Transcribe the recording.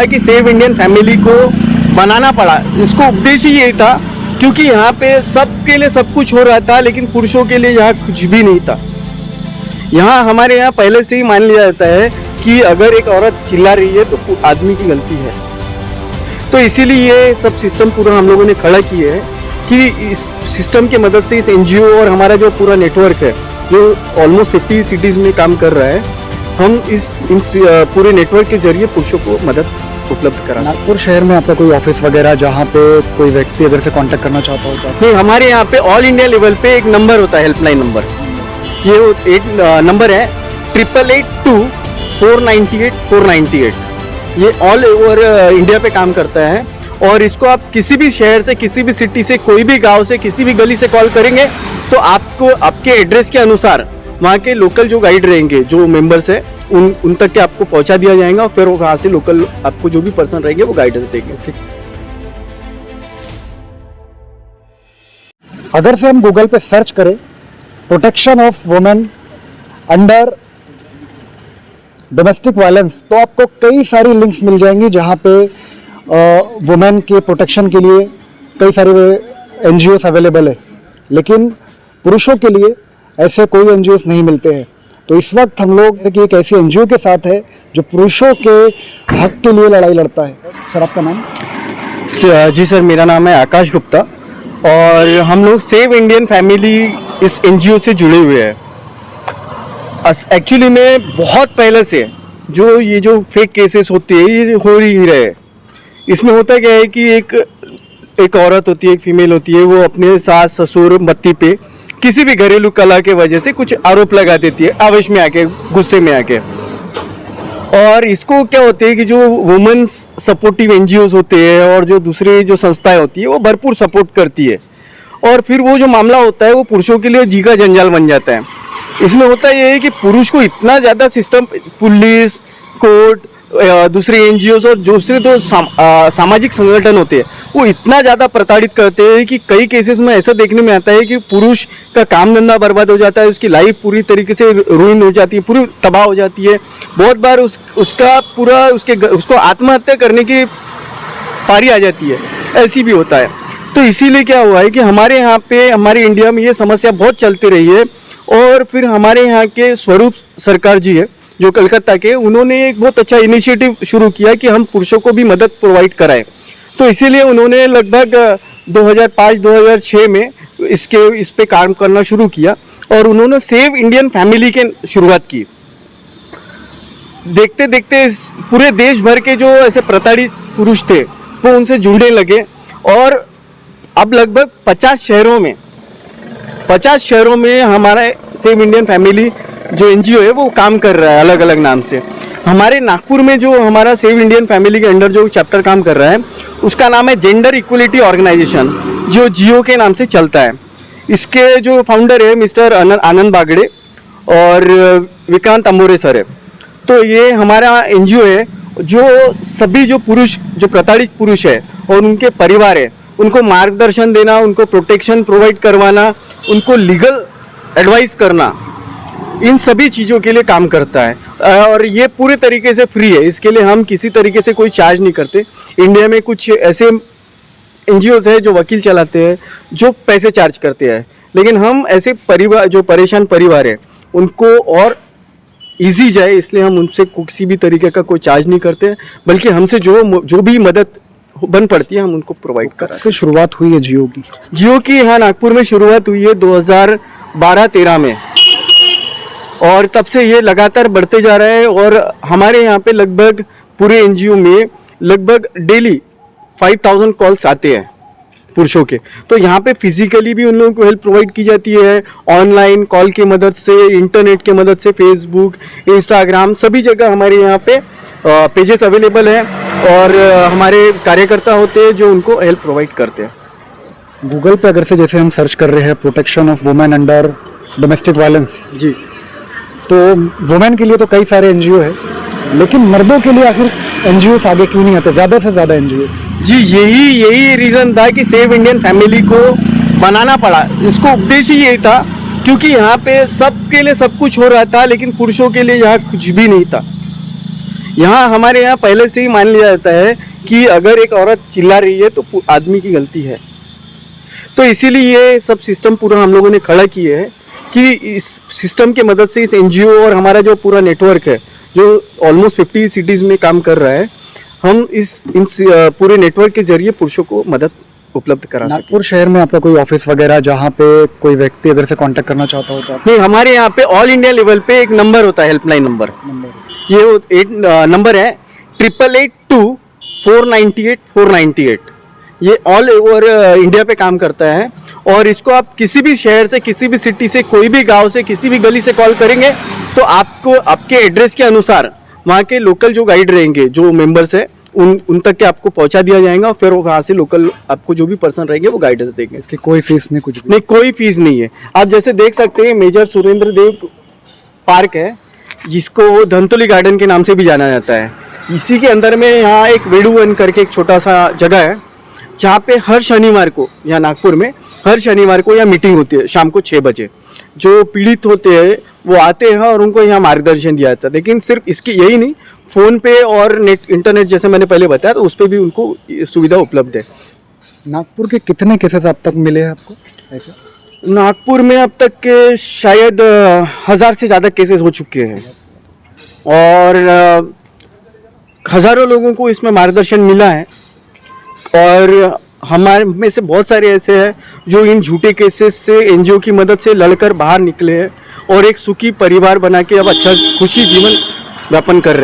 कि save Indian family को बनाना पड़ा। इसको उद्देश्य ही यही था क्योंकि यहाँ पे सबके लिए सब कुछ हो रहा था, लेकिन पुरुषों के लिए यहाँ कुछ भी नहीं था। यहाँ हमारे यहाँ पहले से ही मान लिया जाता है कि अगर एक औरत चिल्ला रही है तो आदमी की गलती है। तो इसीलिए ये सब सिस्टम पूरा हम लोगों ने खड़ा किया है कि इस सिस्टम की मदद से इस एनजीओ और हमारा जो पूरा नेटवर्क है जो ऑलमोस्ट 50 सिटीज़ में काम कर रहा है, हम इस पूरे नेटवर्क के जरिए पुरुषों को मदद उपलब्ध करा। नागपुर शहर में आपका कोई ऑफिस वगैरह जहाँ पे कोई व्यक्ति अगर से कांटेक्ट करना चाहता हो तो? नहीं, हमारे यहाँ पे ऑल इंडिया लेवल पे एक नंबर होता है, हेल्पलाइन नंबर। ये एक नंबर है 8882498498। ये ऑल ओवर इंडिया पे काम करता है और इसको आप किसी भी शहर से, किसी भी सिटी से, कोई भी गांव से, किसी भी गली से कॉल करेंगे तो आपको आपके एड्रेस के अनुसार वहाँ के लोकल जो गाइड रहेंगे, जो मेंबर्स है, उन तक के आपको पहुँचा दिया जाएगा और फिर वहाँ से लोकल आपको जो भी पर्सन रहेंगे वो गाइडेंस देंगे। अगर से हम गूगल पे सर्च करें protection of women under domestic violence तो आपको कई सारी लिंक्स मिल जाएंगी जहाँ पे वुमेन के प्रोटेक्शन के लिए कई सारे एनजीओस अवेलेबल है, लेकिन पुरुषों के लिए ऐसे कोई एनजीओस नहीं मिलते हैं। तो इस वक्त हम लोग एक ऐसी एनजीओ के साथ है जो पुरुषों के हक के लिए लड़ाई लड़ता है। सर आपका नाम? जी सर, मेरा नाम है आकाश गुप्ता और हम लोग सेव इंडियन फैमिली इस एनजीओ से जुड़े हुए हैं। एक्चुअली में बहुत पहले से जो फेक केसेस होते हैं ये हो ही रहे। इसमें होता क्या है कि एक औरत होती है, एक फीमेल होती है, वो अपने सास ससुर पति पे किसी भी घरेलू कला के वजह से कुछ आरोप लगा देती है, आवेश में आके, गुस्से में आके। और इसको क्या होते है कि जो वुमेन्स सपोर्टिव एनजीओज होते हैं और जो दूसरी जो संस्थाएं होती है वो भरपूर सपोर्ट करती है और फिर वो जो मामला होता है वो पुरुषों के लिए जी का जंजाल बन जाता है। इसमें होता ये है कि पुरुष को इतना ज़्यादा सिस्टम, पुलिस, कोर्ट, दूसरे एनजीओज और दूसरे तो सामाजिक संगठन होते हैं वो इतना ज़्यादा प्रताड़ित करते हैं कि कई केसेस में ऐसा देखने में आता है कि पुरुष का काम धंधा बर्बाद हो जाता है, उसकी लाइफ पूरी तरीके से रुइन हो जाती है, पूरी तबाह हो जाती है। बहुत बार उसको आत्महत्या करने की पारी आ जाती है, ऐसी भी होता है। तो इसीलिए क्या हुआ है कि हमारे यहाँ पे, हमारे इंडिया में ये समस्या बहुत चलती रही है और फिर हमारे यहाँ के स्वरूप सरकार जी है जो कलकत्ता के, उन्होंने एक बहुत अच्छा इनिशिएटिव शुरू किया कि हम पुरुषों को भी मदद प्रोवाइड कराएं। तो इसीलिए उन्होंने लगभग 2005-2006 में इस पे काम करना शुरू किया और उन्होंने सेव इंडियन फैमिली के शुरुआत की। देखते देखते पूरे देश भर के जो ऐसे प्रताड़ित पुरुष थे वो उनसे जुड़ने लगे और अब लगभग 50 शहरों में हमारा सेव इंडियन फैमिली जो एनजीओ है वो काम कर रहा है अलग अलग नाम से। हमारे नागपुर में जो हमारा सेव इंडियन फैमिली के अंडर जो चैप्टर काम कर रहा है उसका नाम है जेंडर इक्वलिटी ऑर्गेनाइजेशन, जो जियो के नाम से चलता है। इसके जो फाउंडर है मिस्टर आनंद बागड़े और विक्रांत अंबोरे सर है। तो ये हमारा एनजीओ है जो सभी जो प्रताड़ित पुरुष है और उनके परिवार है उनको मार्गदर्शन देना, उनको प्रोटेक्शन प्रोवाइड करवाना, उनको लीगल एडवाइस करना, इन सभी चीज़ों के लिए काम करता है और ये पूरे तरीके से फ्री है। इसके लिए हम किसी तरीके से कोई चार्ज नहीं करते। इंडिया में कुछ ऐसे एनजीओज है जो वकील चलाते हैं जो पैसे चार्ज करते हैं, लेकिन हम ऐसे परिवार जो परेशान परिवार है उनको और इजी जाए इसलिए हम उनसे किसी भी तरीके का कोई चार्ज नहीं करते, बल्कि हमसे जो भी मदद बन पड़ती है हम उनको प्रोवाइड कराते हैं। फिर शुरुआत हुई है जियो की? हाँ, नागपुर में शुरुआत हुई है 2012-13 में और तब से ये लगातार बढ़ते जा रहा है और हमारे यहाँ पे लगभग पूरे एनजीओ में लगभग डेली 5000 कॉल्स आते हैं पुरुषों के। तो यहाँ पे फिजिकली भी उन लोगों को हेल्प प्रोवाइड की जाती है, ऑनलाइन कॉल की मदद से, इंटरनेट की मदद से, फेसबुक, इंस्टाग्राम, सभी जगह हमारे यहाँ पे पेजेस अवेलेबल हैं और हमारे कार्यकर्ता होते हैं जो उनको हेल्प प्रोवाइड करते हैं। गूगल पे अगर से जैसे हम सर्च कर रहे हैं protection of women under domestic violence जी, तो वुमेन के लिए तो कई सारे एनजीओ है, लेकिन मर्दों के लिए आखिर एनजीओ आगे क्यों नहीं आते, ज़्यादा से ज़्यादा एनजीओ? जी, यही रीज़न था कि सेव इंडियन फैमिली को बनाना पड़ा। इसको उद्देश्य यही था क्योंकि यहाँ पे सबके लिए सब कुछ हो रहा था, लेकिन पुरुषों के लिए यहाँ कुछ भी नहीं था। यहाँ हमारे यहाँ पहले से ही मान लिया जाता है कि अगर एक औरत चिल्ला रही है तो आदमी की गलती है। तो इसीलिए ये सब सिस्टम पूरा हम लोगों ने खड़ा किया है कि इस सिस्टम की मदद से इस एनजीओ और हमारा जो पूरा नेटवर्क है जो ऑलमोस्ट 50 सिटीज़ में काम कर रहा है, हम इन पूरे नेटवर्क के जरिए पुरुषों को मदद उपलब्ध करा सकें। नागपुर शहर में आपका कोई ऑफिस वगैरह जहाँ पे कोई व्यक्ति अगर से कांटेक्ट करना चाहता हो तो आप नहीं, हमारे यहाँ पे ऑल इंडिया लेवल पे एक नंबर होता है, हेल्पलाइन नंबर। ये नंबर है 8882498498। ये ऑल ओवर इंडिया पे काम करता है और इसको आप किसी भी शहर से, किसी भी सिटी से, कोई भी गांव से, किसी भी गली से कॉल करेंगे तो आपको आपके एड्रेस के अनुसार वहाँ के लोकल जो गाइड रहेंगे, जो मेंबर्स है, उन तक के आपको पहुँचा दिया जाएगा और फिर वहाँ से लोकल आपको जो भी पर्सन रहेंगे वो गाइडेंस देंगे। इसकी कोई फीस नहीं, कुछ भी नहीं, कोई फीस नहीं है। आप जैसे देख सकते हैं मेजर सुरेंद्र देव पार्क है जिसको धनतोली गार्डन के नाम से भी जाना जाता है। इसी के अंदर में यहाँ एक वेडुवन करके एक छोटा सा जगह है जहाँ पे हर शनिवार को, यहाँ नागपुर में हर शनिवार को यहाँ मीटिंग होती है शाम को 6 बजे। जो पीड़ित होते हैं वो आते हैं और उनको यहाँ मार्गदर्शन दिया जाता है। लेकिन सिर्फ इसकी यही नहीं, फ़ोन पे और इंटरनेट जैसे मैंने पहले बताया तो उस पर भी उनको सुविधा उपलब्ध है। नागपुर के कितने केसेस अब तक मिले हैं आपको ऐसे? नागपुर में अब तक के शायद 1000 से ज़्यादा केसेस हो चुके हैं और हज़ारों लोगों को इसमें मार्गदर्शन मिला है। और हमारे में से बहुत सारे ऐसे हैं जो इन झूठे केसेस से एनजीओ की मदद से लड़कर बाहर निकले हैं और एक सुखी परिवार बना के अब अच्छा खुशी जीवन यापन कर रहे हैं।